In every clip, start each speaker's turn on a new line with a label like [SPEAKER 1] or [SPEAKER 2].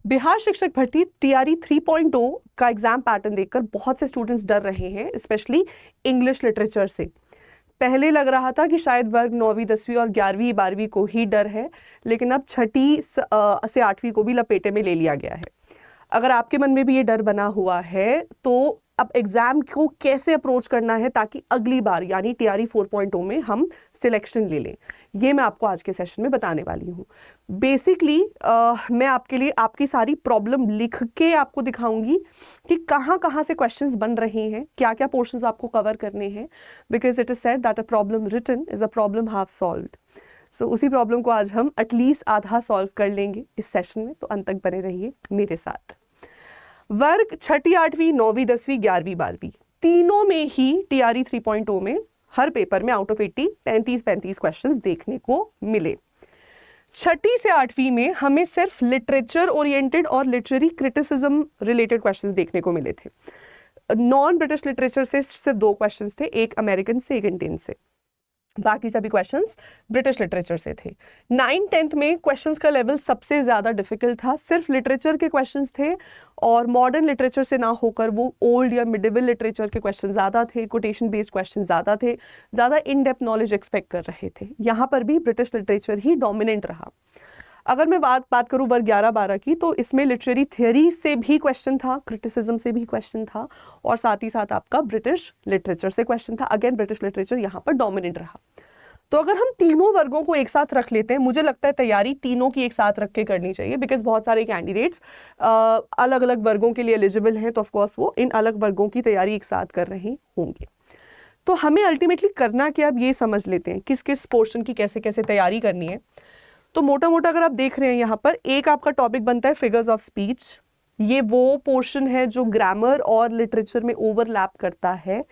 [SPEAKER 1] बिहार शिक्षक भर्ती टीआरई 3.0 का एग्जाम पैटर्न देखकर बहुत से स्टूडेंट्स डर रहे हैं, स्पेशली इंग्लिश लिटरेचर से। पहले लग रहा था कि शायद वर्ग 9वीं 10वीं और 11वीं 12वीं को ही डर है, लेकिन अब 6ठी से 8वीं को भी लपेटे में ले लिया गया है। अगर आपके मन में भी ये डर बना हुआ है तो अब एग्जाम को कैसे अप्रोच करना है ताकि अगली बार यानी टीआरई 4.0 में हम सिलेक्शन ले लें, ये मैं आपको आज के सेशन में बताने वाली हूँ। बेसिकली मैं आपके लिए आपकी सारी प्रॉब्लम लिख के आपको दिखाऊंगी कि कहाँ कहाँ से क्वेश्चंस बन रहे हैं, क्या क्या पोर्शंस आपको कवर करने हैं, because it is said that a problem written is a problem half solved. So उसी प्रॉब्लम को आज हम एटलीस्ट आधा सॉल्व कर लेंगे इस सेशन में, तो अंत तक बने रहिए मेरे साथ। वर्ग 6ठी 8वीं 9वीं 10वीं 11वीं 12वीं तीनों में ही टीआरई 3.0 में हर पेपर में आउट ऑफ 80 35 क्वेश्चंस देखने को मिले। 6ठी से 8वीं में हमें सिर्फ लिटरेचर ओरिएंटेड और लिटरेरी क्रिटिसिज्म रिलेटेड क्वेश्चंस देखने को मिले थे। नॉन ब्रिटिश लिटरेचर से सिर्फ 2 क्वेश्चंस थे, एक अमेरिकन से एक इंडियन से, बाकी सभी क्वेश्चंस ब्रिटिश लिटरेचर से थे। 9th-10th में क्वेश्चंस का लेवल सबसे ज़्यादा डिफिकल्ट था, सिर्फ लिटरेचर के क्वेश्चंस थे और मॉडर्न लिटरेचर से ना होकर वो ओल्ड या मिडिवल लिटरेचर के क्वेश्चन ज़्यादा थे, कोटेशन बेस्ड क्वेश्चन ज़्यादा थे, ज़्यादा इन डेप्थ नॉलेज एक्सपेक्ट कर रहे थे। यहाँ पर भी ब्रिटिश लिटरेचर ही डोमिनेंट रहा। अगर मैं बात करूँ वर्ग 11-12 की, तो इसमें लिटरेरी थियरी से भी क्वेश्चन था, क्रिटिसिज्म से भी क्वेश्चन था और साथ ही साथ आपका ब्रिटिश लिटरेचर से क्वेश्चन था। अगेन ब्रिटिश लिटरेचर यहाँ पर डोमिनेंट रहा। तो अगर हम तीनों वर्गों को एक साथ रख लेते हैं, मुझे लगता है तैयारी तीनों की एक साथ रख के करनी चाहिए, बिकॉज बहुत सारे कैंडिडेट्स अलग अलग वर्गों के लिए एलिजिबल हैं, तो ऑफकोर्स वो इन अलग वर्गों की तैयारी एक साथ कर रहे होंगे। तो हमें अल्टीमेटली करना क्या, अब ये समझ लेते हैं किस किस पोर्शन की कैसे कैसे तैयारी करनी है। तो मोटा मोटा अगर आप देख रहे हैं यहाँ पर, एक आपका टॉपिक बनता है फिगर्स ऑफ स्पीच। ये वो पोर्शन है जो ग्रामर और लिटरेचर में ओवरलैप करता है।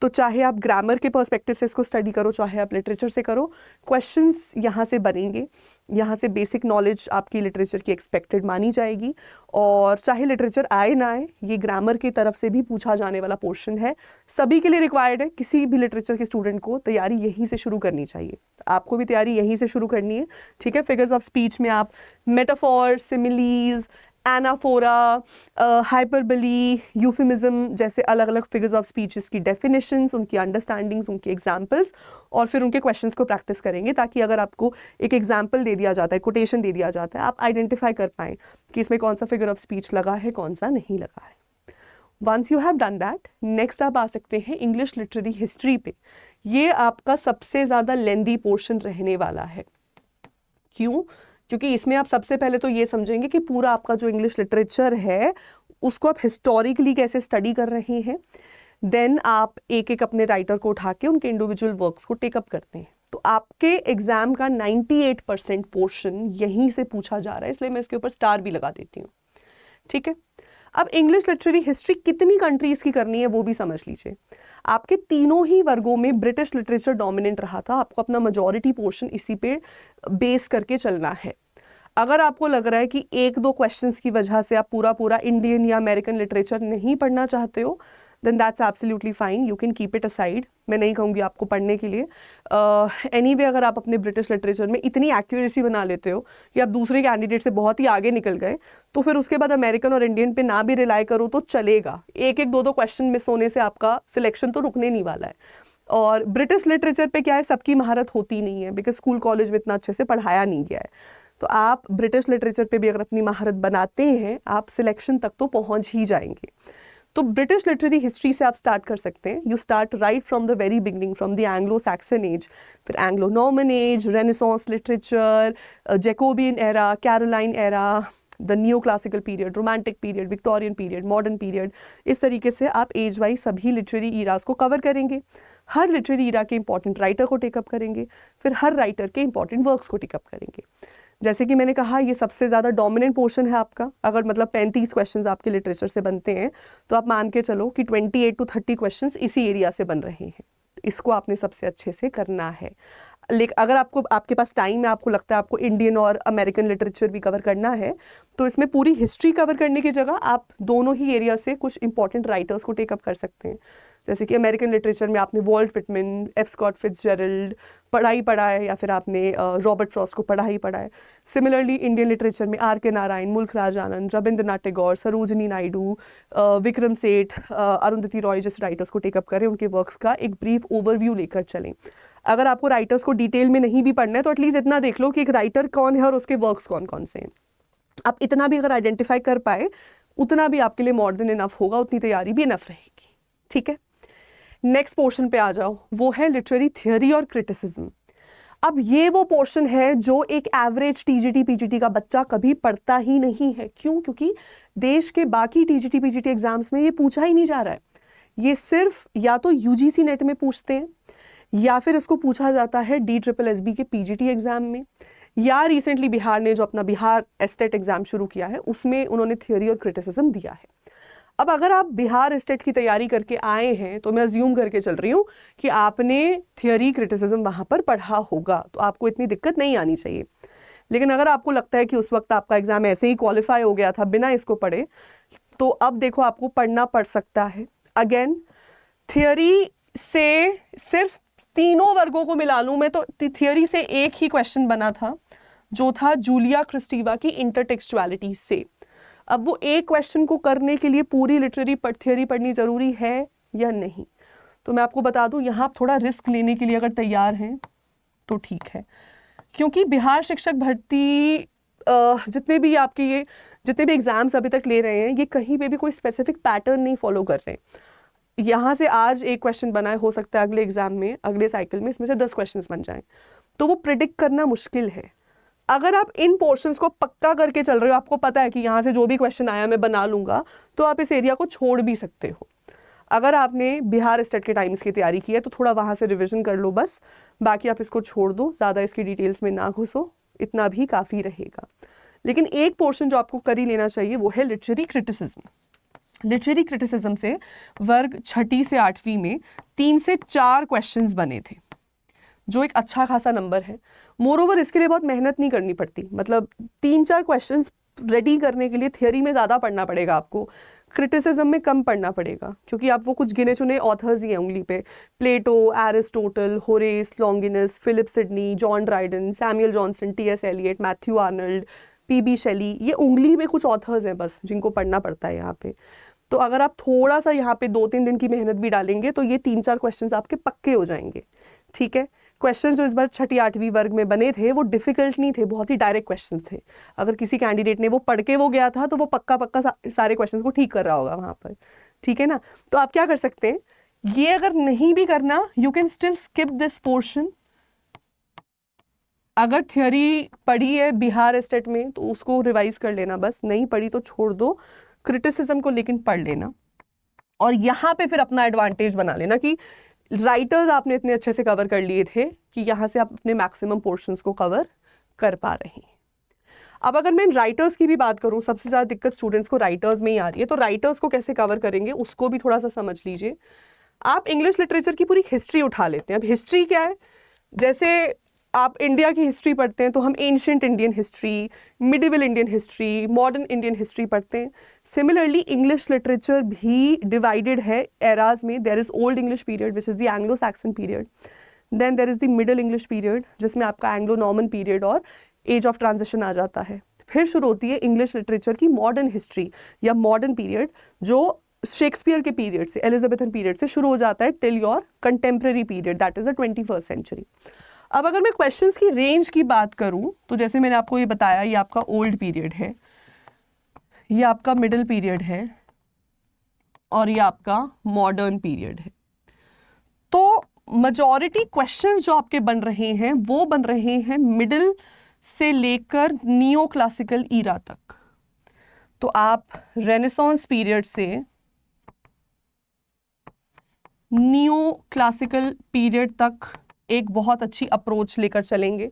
[SPEAKER 1] तो चाहे आप ग्रामर के पर्सपेक्टिव से इसको स्टडी करो, चाहे आप लिटरेचर से करो, क्वेश्चंस यहाँ से बनेंगे। यहाँ से बेसिक नॉलेज आपकी लिटरेचर की एक्सपेक्टेड मानी जाएगी, और चाहे लिटरेचर आए ना आए, ये ग्रामर की तरफ से भी पूछा जाने वाला पोर्शन है, सभी के लिए रिक्वायर्ड है। किसी भी लिटरेचर के स्टूडेंट को तैयारी यहीं से शुरू करनी चाहिए, आपको भी तैयारी यहीं से शुरू करनी है, ठीक है। फिगर्स ऑफ स्पीच में आप मेटाफॉर, सिमिलीज, एनाफोरा, हाइपरबली, यूफिमिज्म जैसे अलग अलग फिगर्स ऑफ स्पीचेस की डेफिनेशंस, उनकी अंडरस्टैंडिंग्स, उनके एग्जांपल्स और फिर उनके क्वेश्चंस को प्रैक्टिस करेंगे, ताकि अगर आपको एक एग्जांपल दे दिया जाता है, कोटेशन दे दिया जाता है, आप आइडेंटिफाई कर पाएँ कि इसमें कौन सा फिगर ऑफ स्पीच लगा है, कौन सा नहीं लगा है। Once you have done that, next आप आ सकते हैं इंग्लिश लिटरेरी हिस्ट्री पे। ये आपका सबसे ज़्यादा लेंदी पोर्शन रहने वाला है। क्यों? क्योंकि इसमें आप सबसे पहले तो ये समझेंगे कि पूरा आपका जो इंग्लिश लिटरेचर है उसको आप हिस्टोरिकली कैसे स्टडी कर रहे हैं। देन आप एक एक अपने राइटर को उठा के उनके इंडिविजुअल वर्क्स को टेकअप करते हैं। तो आपके एग्जाम का 98% पोर्शन यहीं से पूछा जा रहा है, इसलिए मैं इसके ऊपर स्टार भी लगा देती हूँ, ठीक है। अब इंग्लिश लिटरेरी हिस्ट्री कितनी कंट्रीज की करनी है वो भी समझ लीजिए। आपके तीनों ही वर्गों में ब्रिटिश लिटरेचर डोमिनेंट रहा था, आपको अपना मेजॉरिटी पोर्शन इसी पे बेस करके चलना है। अगर आपको लग रहा है कि 1-2 क्वेश्चंस की वजह से आप पूरा इंडियन या अमेरिकन लिटरेचर नहीं पढ़ना चाहते हो, then that's absolutely fine, you can keep it aside. मैं नहीं कहूँगी आपको पढ़ने के लिए। एनीवे अगर आप अपने ब्रिटिश लिटरेचर में इतनी एक्यूरेसी बना लेते हो कि आप दूसरे कैंडिडेट से बहुत ही आगे निकल गए, तो फिर उसके बाद अमेरिकन और इंडियन पे ना भी रिलाई करो तो चलेगा। 1-2 क्वेश्चन मिस होने से आपका सिलेक्शन तो रुकने नहीं वाला है। और ब्रिटिश लिटरेचर पे क्या है, सबकी महारत होती नहीं है, बिकॉज स्कूल कॉलेज में इतना अच्छे से पढ़ाया नहीं गया है। तो आप ब्रिटिश लिटरेचर पे भी अगर अपनी महारत बनाते हैं, आप सिलेक्शन तक तो पहुंच ही जाएंगे। तो ब्रिटिश लिटरेरी हिस्ट्री से आप स्टार्ट कर सकते हैं। You start right from the very beginning, from the Anglo Saxon age, फिर Anglo Norman age, Renaissance literature, Jacobean era, Caroline era, the new classical period, romantic period, Victorian period, modern period. इस तरीके से आप age wise सभी literary eras को cover करेंगे। हर literary Ira के important writer को टेकअप करेंगे, फिर हर राइटर के इंपॉर्टेंट वर्क्स को टेकअप करेंगे। जैसे कि मैंने कहा, ये सबसे ज़्यादा डोमिनेंट पोर्शन है आपका। अगर मतलब 35 क्वेश्चंस आपके लिटरेचर से बनते हैं, तो आप मान के चलो कि 28 to 30 क्वेश्चंस इसी एरिया से बन रहे हैं। इसको आपने सबसे अच्छे से करना है। लेकिन अगर आपके पास टाइम है, आपको लगता है आपको इंडियन और अमेरिकन लिटरेचर भी कवर करना है, तो इसमें पूरी हिस्ट्री कवर करने की जगह आप दोनों ही एरिया से कुछ इंपॉर्टेंट राइटर्स को टेकअप कर सकते हैं। जैसे कि अमेरिकन लिटरेचर में आपने वॉल्ट विटमैन, एफ स्कॉट फिट्जजेरल्ड पढ़ा है, या फिर आपने रॉबर्ट फ्रॉस्ट को पढ़ा है। सिमिलरली इंडियन लिटरेचर में आर के नारायण, मुल्क राज आनंद, रविंद्रनाथ टैगोर, सरोजिनी नायडू, विक्रम सेठ, अरुंधति रॉय जैसे राइटर्स को टेकअप करें, उनके वर्क्स का एक ब्रीफ ओवरव्यू लेकर चलें। अगर आपको राइटर्स को डिटेल में नहीं भी पढ़ना है तो एटलीस्ट इतना देख लो कि एक राइटर कौन है और उसके वर्क्स कौन कौन से हैं। आप इतना भी अगर आइडेंटिफाई कर पाए उतना भी आपके लिए मोर देन इनफ होगा, उतनी तैयारी भी इनफ रहेगी। ठीक है, नेक्स्ट पोर्शन पे आ जाओ, वो है लिटरेरी थियोरी और क्रिटिसिज्म। अब ये वो पोर्शन है जो एक एवरेज टीजीटी पीजीटी का बच्चा कभी पढ़ता ही नहीं है। क्यों? क्योंकि देश के बाकी टीजीटी पीजीटी एग्जाम्स में ये पूछा ही नहीं जा रहा है। ये सिर्फ या तो यूजीसी नेट में पूछते हैं, या फिर इसको पूछा जाता है DSSB के पीजीटी एग्जाम में, या रिसेंटली बिहार ने जो अपना बिहार एस्टेट एग्जाम शुरू किया है उसमें उन्होंने थियोरी और क्रिटिसिज्म दिया है। अब अगर आप बिहार एस्टेट की तैयारी करके आए हैं तो मैं अज्यूम करके चल रही हूँ कि आपने थियोरी क्रिटिसिज्म वहाँ पर पढ़ा होगा, तो आपको इतनी दिक्कत नहीं आनी चाहिए। लेकिन अगर आपको लगता है कि उस वक्त आपका एग्जाम ऐसे ही क्वालिफाई हो गया था बिना इसको पढ़े, तो अब देखो आपको पढ़ना पड़ सकता है। अगेन थियोरी से सिर्फ तीनों वर्गों को मिला लूँ मैं तो थियोरी से एक ही क्वेश्चन बना था जो था जूलिया क्रिस्टीवा की इंटरटेक्सचुअलिटी से। अब वो एक क्वेश्चन को करने के लिए पूरी लिटरेरी थियोरी पढ़नी ज़रूरी है या नहीं? तो मैं आपको बता दूं, यहाँ थोड़ा रिस्क लेने के लिए अगर तैयार हैं तो ठीक है, क्योंकि बिहार शिक्षक भर्ती जितने भी एग्जाम्स अभी तक ले रहे हैं ये कहीं पे भी कोई स्पेसिफिक पैटर्न नहीं फॉलो कर रहे हैं। यहाँ से आज एक क्वेश्चन बना है, हो सकता है अगले एग्जाम में, अगले साइकिल में इसमें से 10 क्वेश्चंस बन जाएं, तो वो प्रिडिक्ट करना मुश्किल है। अगर आप इन पोर्शंस को पक्का करके चल रहे हो, आपको पता है कि यहाँ से जो भी क्वेश्चन आया मैं बना लूँगा, तो आप इस एरिया को छोड़ भी सकते हो। अगर आपने बिहार स्टेट के टाइम्स की तैयारी की है तो थोड़ा वहाँ से रिविजन कर लो बस, बाकी आप इसको छोड़ दो, ज़्यादा इसकी डिटेल्स में ना घुसो, इतना भी काफ़ी रहेगा। लेकिन एक पोर्शन जो आपको कर ही लेना चाहिए वो है लिटरेरी क्रिटिसिज्म। लिटरेरी क्रिटिसिज्म से वर्ग 6ठी से 8वीं में 3 से 4 क्वेश्चंस बने थे, जो एक अच्छा खासा नंबर है। मोर ओवर इसके लिए बहुत मेहनत नहीं करनी पड़ती, मतलब 3-4 क्वेश्चंस रेडी करने के लिए थियोरी में ज़्यादा पढ़ना पड़ेगा आपको, क्रिटिसिज्म में कम पढ़ना पड़ेगा, क्योंकि आप वो कुछ गिने चुने ऑथर्स ही हैं उंगली पे, Plato, Aristotle, Horace, Longinus, Philip Sidney, John Dryden, Samuel Johnson, T.S. Eliot, Matthew Arnold, P.B. Shelley, ये उंगली में कुछ ऑथर्स हैं बस जिनको पढ़ना पड़ता है यहाँ पे। तो अगर आप थोड़ा सा यहाँ पे 2-3 दिन की मेहनत भी डालेंगे तो ये 3-4 क्वेश्चंस आपके पक्के हो जाएंगे। ठीक है, क्वेश्चन जो इस बार 6ठी-8वीं वर्ग में बने थे वो डिफिकल्ट नहीं थे, बहुत ही डायरेक्ट क्वेश्चंस थे। अगर किसी कैंडिडेट ने वो पढ़ के वो गया था तो वो पक्का सारे क्वेश्चंस को ठीक कर रहा होगा वहाँ पर। ठीक है ना, तो आप क्या कर सकते हैं, ये अगर नहीं भी करना, you can still skip this portion. अगर थियोरी पढ़ी है बिहार स्टेट में तो उसको रिवाइज कर लेना बस, नहीं पढ़ी तो छोड़ दो, क्रिटिसिज्म को लेकिन पढ़ लेना। और यहाँ पे फिर अपना एडवांटेज बना लेना कि राइटर्स आपने इतने अच्छे से कवर कर लिए थे कि यहाँ से आप अपने मैक्सिमम पोर्शंस को कवर कर पा रहे हैं। अब अगर मैं राइटर्स की भी बात करूँ, सबसे ज़्यादा दिक्कत स्टूडेंट्स को राइटर्स में ही आ रही है, तो राइटर्स को कैसे कवर करेंगे उसको भी थोड़ा सा समझ लीजिए। आप इंग्लिश लिटरेचर की पूरी हिस्ट्री उठा लेते हैं। अब हिस्ट्री क्या है, जैसे आप इंडिया की हिस्ट्री पढ़ते हैं तो हम ancient Indian history, medieval Indian history, modern Indian history पढ़ते हैं। सिमिलरली इंग्लिश लिटरेचर भी डिवाइडेड है एराज में। There is Old English period which is the Anglo Saxon period, then there is the Middle English period जिसमें आपका Anglo Norman period और age of transition आ जाता है। फिर शुरू होती है इंग्लिश लिटरेचर की मॉडर्न हिस्ट्री या मॉडर्न पीरियड, जो शेक्सपियर के पीरियड से, एलिजाबेथन पीरियड से शुरू हो जाता है till your contemporary period, that is the 21st century. अब अगर मैं क्वेश्चंस की रेंज की बात करूं तो जैसे मैंने आपको ये बताया, ये आपका ओल्ड पीरियड है, ये आपका मिडिल पीरियड है और ये आपका मॉडर्न पीरियड है। तो मेजॉरिटी क्वेश्चंस जो आपके बन रहे हैं वो बन रहे हैं मिडिल से लेकर नियो क्लासिकल ईरा तक। तो आप रेनेसांस पीरियड से नियो क्लासिकल पीरियड तक एक बहुत अच्छी अप्रोच लेकर चलेंगे।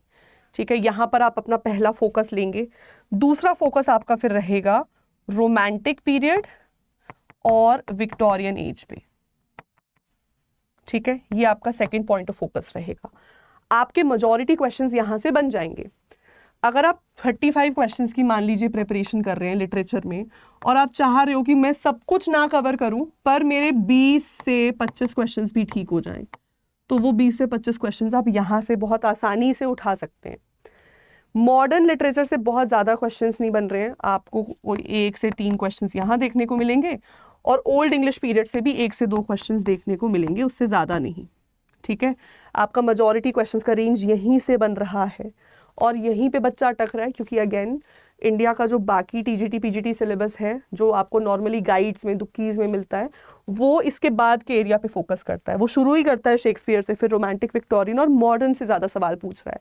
[SPEAKER 1] ठीक है, यहाँ पर आप अपना पहला फोकस लेंगे। दूसरा फोकस आपका फिर रहेगा रोमांटिक पीरियड और विक्टोरियन एज पे। ठीक है, ये आपका सेकंड पॉइंट ऑफ फोकस रहेगा। आपके मेजॉरिटी क्वेश्चंस यहाँ से बन जाएंगे। अगर आप 35 क्वेश्चंस की मान लीजिए प्रिपरेशन कर रहे हैं लिटरेचर में, और आप चाह रहे हो कि मैं सब कुछ ना कवर करूं पर मेरे 20 से 25 क्वेश्चंस भी ठीक हो जाएं, तो वो 20 से 25 क्वेश्चंस आप यहाँ से बहुत आसानी से उठा सकते हैं। मॉडर्न लिटरेचर से बहुत ज़्यादा क्वेश्चंस नहीं बन रहे हैं, आपको 1 से 3 क्वेश्चंस यहाँ देखने को मिलेंगे, और ओल्ड इंग्लिश पीरियड से भी 1 से 2 क्वेश्चंस देखने को मिलेंगे, उससे ज़्यादा नहीं। ठीक है, आपका मेजॉरिटी क्वेश्चंस का रेंज यहीं से बन रहा है, और यहीं पे बच्चा अटक रहा है, क्योंकि अगेन इंडिया का जो बाकी टीजीटी पीजीटी सिलेबस है जो आपको नॉर्मली गाइड्स में दुक्कीज़ में मिलता है, वो इसके बाद के एरिया पे फोकस करता है। वो शुरू ही करता है शेक्सपियर से, फिर रोमांटिक विक्टोरियन और मॉडर्न से ज़्यादा सवाल पूछ रहा है।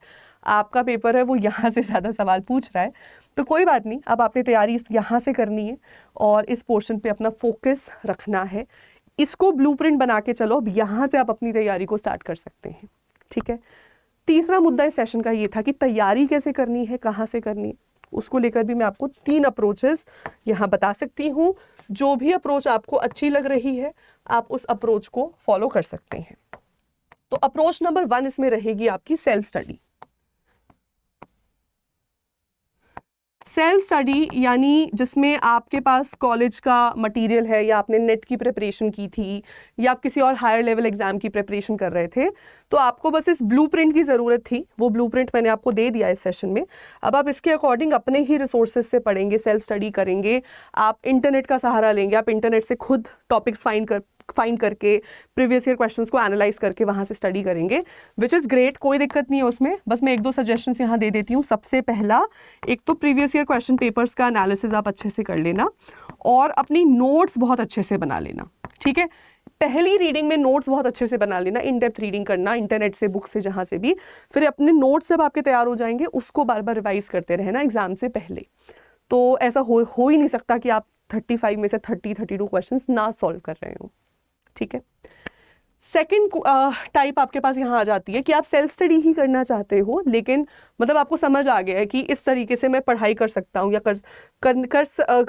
[SPEAKER 1] आपका पेपर है वो यहाँ से ज़्यादा सवाल पूछ रहा है, तो कोई बात नहीं, अब आपने तैयारी यहाँ से करनी है और इस पोर्शन पर अपना फोकस रखना है। इसको ब्लूप्रिंट बना के चलो, अब यहाँ से आप अपनी तैयारी को स्टार्ट कर सकते हैं। ठीक है, तीसरा मुद्दा इस सेशन का ये था कि तैयारी कैसे करनी है, कहाँ से करनी है, उसको लेकर भी मैं आपको 3 अप्रोचेस यहाँ बता सकती हूँ। जो भी अप्रोच आपको अच्छी लग रही है आप उस अप्रोच को फॉलो कर सकते हैं। तो अप्रोच नंबर 1 इसमें रहेगी आपकी सेल्फ स्टडी। सेल्फ स्टडी यानी जिसमें आपके पास कॉलेज का मटेरियल है, या आपने नेट की प्रिपरेशन की थी, या आप किसी और हायर लेवल एग्जाम की प्रिपरेशन कर रहे थे, तो आपको बस इस ब्लूप्रिंट की ज़रूरत थी। वो ब्लूप्रिंट मैंने आपको दे दिया इस सेशन में। अब आप इसके अकॉर्डिंग अपने ही रिसोर्सेज से पढ़ेंगे, सेल्फ स्टडी करेंगे, आप इंटरनेट का सहारा लेंगे, आप इंटरनेट से खुद टॉपिक्स फाइंड करके प्रीवियस ईयर क्वेश्चंस को एनालाइज करके वहाँ से स्टडी करेंगे, विच इज़ ग्रेट, कोई दिक्कत नहीं है उसमें। बस मैं 1-2 सजेशंस यहाँ दे देती हूँ। सबसे पहला, एक तो प्रीवियस ईयर क्वेश्चन पेपर्स का एनालिसिस आप अच्छे से कर लेना, और अपनी नोट्स बहुत अच्छे से बना लेना। ठीक है, पहली रीडिंग में नोट्स बहुत अच्छे से बना लेना, इन डेप्थ रीडिंग करना इंटरनेट से, बुक से, जहाँ से भी। फिर अपने नोट्स जब आपके तैयार हो जाएंगे उसको बार बार रिवाइज करते रहना एग्जाम से पहले। तो ऐसा हो ही नहीं सकता कि आप 35 में से 30-32 क्वेश्चंस ना सॉल्व कर रहे हो। ठीक है, सेकंड टाइप आपके पास यहाँ आ जाती है कि आप सेल्फ स्टडी ही करना चाहते हो, लेकिन मतलब आपको समझ आ गया है कि इस तरीके से मैं पढ़ाई कर सकता हूँ, या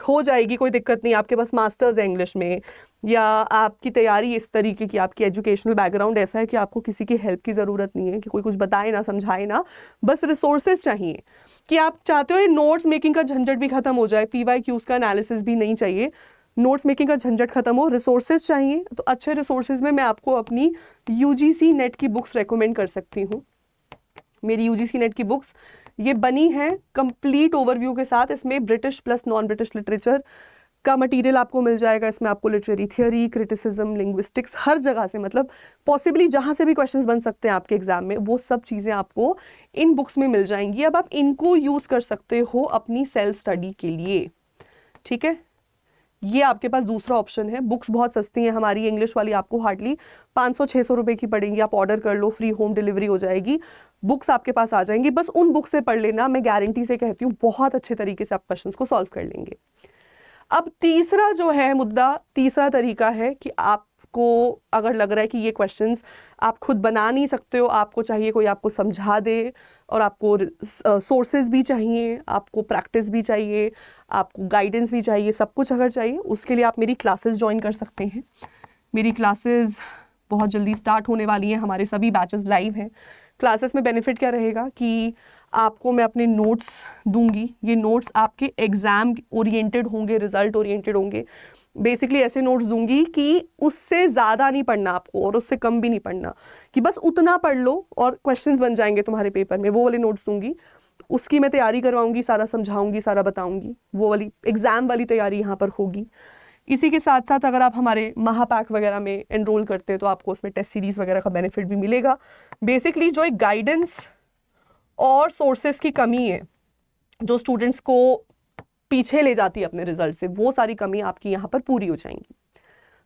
[SPEAKER 1] हो जाएगी, कोई दिक्कत नहीं। आपके पास मास्टर्स है इंग्लिश में, या आपकी तैयारी इस तरीके की, आपकी एजुकेशनल बैकग्राउंड ऐसा है कि आपको किसी की हेल्प की ज़रूरत नहीं है, कि कोई कुछ बताए ना, समझाए ना, बस रिसोर्सेज चाहिए। कि आप चाहते हो ये नोट्स मेकिंग का झंझट भी खत्म हो जाए, PYQs का एनालिसिस भी नहीं चाहिए, नोट्स मेकिंग का झंझट खत्म हो, रिसोर्सेज चाहिए, तो अच्छे रिसोर्सेज में मैं आपको अपनी UGC नेट की बुक्स रेकमेंड कर सकती हूँ। मेरी UGC नेट की बुक्स ये बनी है कंप्लीट ओवरव्यू के साथ। इसमें British plus non British literature का मटेरियल आपको मिल जाएगा। इसमें आपको लिटरेरी थियोरी, क्रिटिसिज्म, लिंग्विस्टिक्स, हर जगह से, मतलब पॉसिबली जहाँ से भी क्वेश्चंस बन सकते हैं आपके एग्जाम में, वो सब चीज़ें आपको इन बुक्स में मिल जाएंगी। अब आप इनको यूज़ कर सकते हो अपनी सेल्फ स्टडी के लिए। ठीक है, ये आपके पास दूसरा ऑप्शन है। बुक्स बहुत सस्ती हैं हमारी, इंग्लिश वाली आपको हार्डली 500-600 रुपये की पड़ेंगी। आप ऑर्डर कर लो, फ्री होम डिलीवरी हो जाएगी, बुक्स आपके पास आ जाएंगी। बस उन बुक से पढ़ लेना, मैं गारंटी से कहती हूँ बहुत अच्छे तरीके से आप क्वेश्चंस को सॉल्व कर लेंगे। अब तीसरा जो है मुद्दा, तीसरा तरीका है कि आपको अगर लग रहा है कि ये क्वेश्चंस आप खुद बना नहीं सकते हो, आपको चाहिए कोई आपको समझा दे, और आपको सोर्सेज भी चाहिए, आपको प्रैक्टिस भी चाहिए, आपको गाइडेंस भी चाहिए, सब कुछ अगर चाहिए, उसके लिए आप मेरी क्लासेस ज्वाइन कर सकते हैं। मेरी क्लासेस बहुत जल्दी स्टार्ट होने वाली हैं, हमारे सभी बैचेस लाइव हैं। क्लासेस में बेनिफिट क्या रहेगा कि आपको मैं अपने नोट्स दूंगी। ये नोट्स आपके एग्ज़ाम ओरिएंटेड होंगे, रिजल्ट ओरिएंटेड होंगे। बेसिकली ऐसे नोट्स दूंगी कि उससे ज़्यादा नहीं पढ़ना आपको, और उससे कम भी नहीं पढ़ना, कि बस उतना पढ़ लो और क्वेश्चंस बन जाएंगे तुम्हारे पेपर में। वो वाले नोट्स दूंगी, उसकी मैं तैयारी करवाऊंगी, सारा समझाऊंगी, सारा बताऊंगी। वो वाली एग्ज़ाम वाली तैयारी यहाँ पर होगी। इसी के साथ साथ अगर आप हमारे महापैक वगैरह में एनरोल करते हैं तो आपको उसमें टेस्ट सीरीज़ वगैरह का बेनिफिट भी मिलेगा। बेसिकली जो एक गाइडेंस और सोर्सेज की कमी है जो स्टूडेंट्स को पीछे ले जाती है अपने रिजल्ट से, वो सारी कमी आपकी यहाँ पर पूरी हो जाएंगी।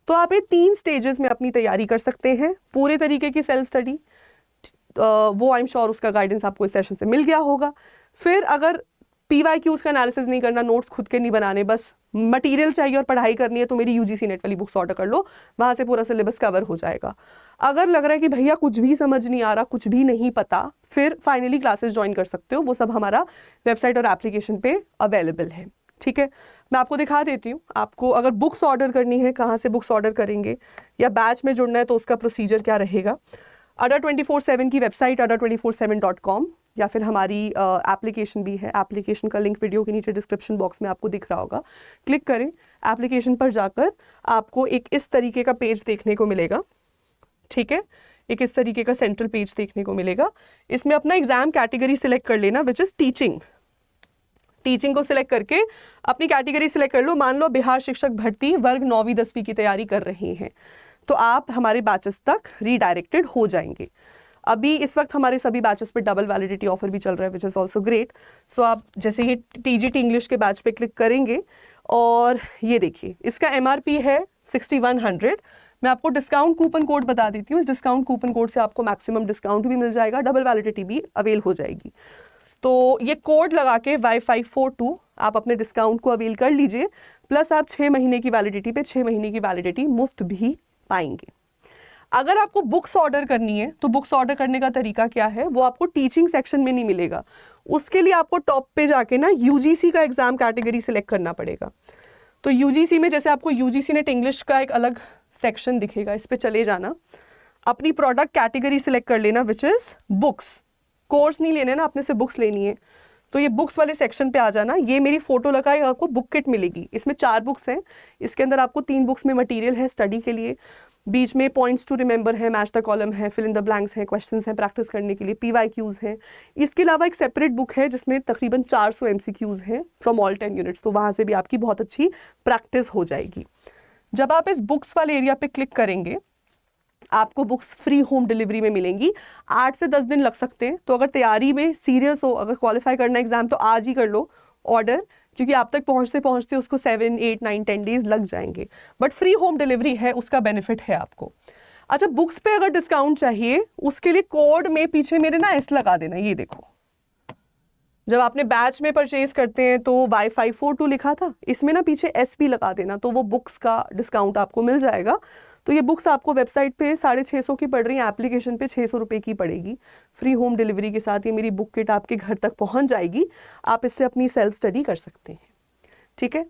[SPEAKER 1] तो आप ये 3 स्टेजेस में अपनी तैयारी कर सकते हैं। पूरे तरीके की सेल्फ स्टडी, वो आई एम श्योर उसका गाइडेंस आपको इस सेशन से मिल गया होगा। फिर अगर PYQs का एनालिसिस नहीं करना, नोट्स खुद के नहीं बनाने, बस मटेरियल चाहिए और पढ़ाई करनी है, तो मेरी UGC नेट वाली बुक्स ऑर्डर कर लो, वहाँ से पूरा सिलेबस कवर हो जाएगा। अगर लग रहा है कि भैया कुछ भी समझ नहीं आ रहा, कुछ भी नहीं पता, फिर फाइनली क्लासेस ज्वाइन कर सकते हो। वो सब हमारा वेबसाइट और एप्लीकेशन पे अवेलेबल है। ठीक है, मैं आपको दिखा देती हूँ। आपको अगर बुक्स ऑर्डर करनी है, कहाँ से बुक्स ऑर्डर करेंगे, या बैच में जुड़ना है तो उसका प्रोसीजर क्या रहेगा। Adda 24/7 की वेबसाइट adda247.com, या फिर हमारी एप्लीकेशन भी है। एप्लीकेशन का लिंक वीडियो के नीचे डिस्क्रिप्शन बॉक्स में आपको दिख रहा होगा, क्लिक करें। एप्लीकेशन पर जाकर आपको एक इस तरीके का पेज देखने को मिलेगा, ठीक है, एक इस तरीके का सेंट्रल पेज देखने को मिलेगा। इसमें अपना एग्जाम कैटेगरी सिलेक्ट कर लेना, विच इज़ टीचिंग। टीचिंग को सिलेक्ट करके अपनी कैटेगरी सिलेक्ट कर लो। मान लो बिहार शिक्षक भर्ती वर्ग 9वीं 10वीं की तैयारी कर रहे हैं, तो आप हमारे बैचेस तक रीडायरेक्टेड हो जाएंगे। अभी इस वक्त हमारे सभी बैचेस पे डबल वैलिडिटी ऑफर भी चल रहा है, विच इज़ ऑल्सो ग्रेट। सो आप जैसे ये TGT इंग्लिश के बैच पे क्लिक करेंगे और ये देखिए इसका MRP है 6100। मैं आपको डिस्काउंट कूपन कोड बता देती हूँ। इस डिस्काउंट कूपन कोड से आपको मैक्सिमम डिस्काउंट भी मिल जाएगा, डबल वैलिडिटी भी अवेल हो जाएगी। तो ये कोड लगा के Y542 आप अपने डिस्काउंट को अवेल कर लीजिए, प्लस आप 6 महीने की वैलिडिटी पे 6 महीने की वैलिडिटी मुफ्त भी पाएंगे। अगर आपको बुक्स ऑर्डर करनी है तो बुक्स ऑर्डर करने का तरीका क्या है, वो आपको टीचिंग सेक्शन में नहीं मिलेगा। उसके लिए आपको टॉप पे जाके ना UGC का एग्जाम कैटेगरी सिलेक्ट करना पड़ेगा। तो UGC में जैसे आपको UGC नेट इंग्लिश का एक अलग सेक्शन दिखेगा, इस पे चले जाना, अपनी प्रोडक्ट कैटेगरी सिलेक्ट कर लेना, विच इज़ बुक्स। कोर्स नहीं लेने ना, आपने से बुक्स लेनी है, तो ये बुक्स वाले सेक्शन पे आ जाना। ये मेरी फोटो लगाई, आपको बुक किट मिलेगी। इसमें 4 बुक्स हैं, इसके अंदर आपको 3 बुक्स में मटेरियल है स्टडी के लिए, बीच में पॉइंट्स टू रिमेंबर है, मैच द कॉलम है, फिल इन द ब्लैंक्स हैं, क्वेश्चंस हैं प्रैक्टिस करने के लिए, PYQs हैं। इसके अलावा एक सेपरेट बुक है जिसमें तकरीबन 400 MCQs हैं फ्रॉम ऑल 10 यूनिट्स, तो वहाँ से भी आपकी बहुत अच्छी प्रैक्टिस हो जाएगी। जब आप इस बुक्स वाले एरिया पे क्लिक करेंगे, आपको बुक्स फ्री होम डिलीवरी में मिलेंगी। 8 से 10 दिन लग सकते हैं, तो अगर तैयारी में सीरियस हो, अगर क्वालिफाई करना एग्जाम, तो आज ही कर लो ऑर्डर, क्योंकि आप तक पहुंचते पहुंचते उसको 7, 8, 9, 10 डेज लग जाएंगे। बट फ्री होम डिलीवरी है, उसका बेनिफिट है आपको। अच्छा, बुक्स पे अगर डिस्काउंट चाहिए, उसके लिए कोड में पीछे मेरे ना S लगा देना। ये देखो, जब आपने बैच में परचेज करते हैं तो Y542 लिखा था, इसमें ना पीछे S भी लगा देना, तो वो बुक्स का डिस्काउंट आपको मिल जाएगा। तो ये बुक्स आपको वेबसाइट पे 650 की पड़ रही है, एप्लीकेशन पे 600 रुपये की पड़ेगी। फ्री होम डिलीवरी के साथ ये मेरी बुक किट आपके घर तक पहुंच जाएगी। आप इससे अपनी सेल्फ स्टडी कर सकते हैं, ठीक है।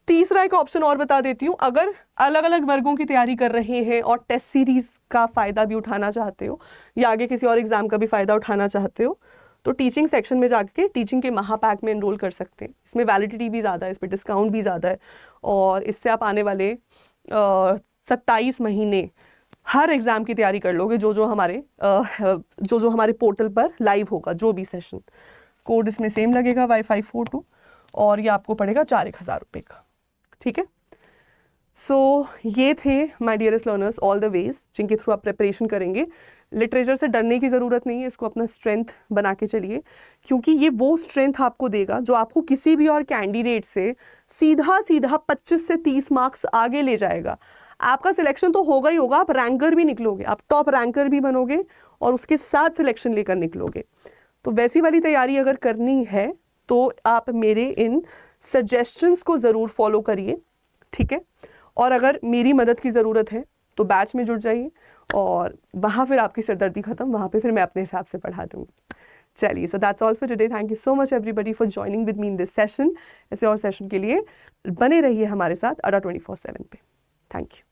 [SPEAKER 1] तीसरा एक ऑप्शन और बता देती हूँ, अगर अलग अलग वर्गों की तैयारी कर रहे हैं और टेस्ट सीरीज का फ़ायदा भी उठाना चाहते हो, या आगे किसी और एग्जाम का भी फ़ायदा उठाना चाहते हो, तो टीचिंग सेक्शन में जाके टीचिंग के महापैक में एनरोल कर सकते हैं। इसमें वैलिडिटी भी ज़्यादा है, इस पर डिस्काउंट भी ज़्यादा है, और इससे आप आने वाले 27 महीने हर एग्ज़ाम की तैयारी कर लोगे, जो जो हमारे पोर्टल पर लाइव होगा, जो भी सेशन। कोड इसमें सेम लगेगा Y542, और ये आपको पड़ेगा 4,000 रुपये का, ठीक है। सो ये थे my dearest learners all the ways जिनके थ्रू आप प्रिपरेशन करेंगे। लिटरेचर से डरने की ज़रूरत नहीं है, इसको अपना स्ट्रेंथ बना के चलिए, क्योंकि ये वो स्ट्रेंथ आपको देगा जो आपको किसी भी और कैंडिडेट से सीधा 25 से 30 मार्क्स आगे ले जाएगा। आपका सिलेक्शन तो होगा ही होगा, आप रैंकर भी निकलोगे, आप टॉप रैंकर भी बनोगे, और उसके साथ सिलेक्शन लेकर निकलोगे। तो वैसी वाली तैयारी अगर करनी है तो आप मेरे इन सजेशंस को ज़रूर फॉलो करिए, ठीक है। और अगर मेरी मदद की ज़रूरत है तो बैच में जुड़ जाइए, और वहाँ फिर आपकी सिरदर्दी ख़त्म, वहाँ पे फिर मैं अपने हिसाब से पढ़ा दूँगी। चलिए, so that's all for today. Thank you so much everybody for joining with me in this session. ऐसे और सेशन के लिए बने रहिए हमारे साथ अड्डा 24/7 पे। Thank you.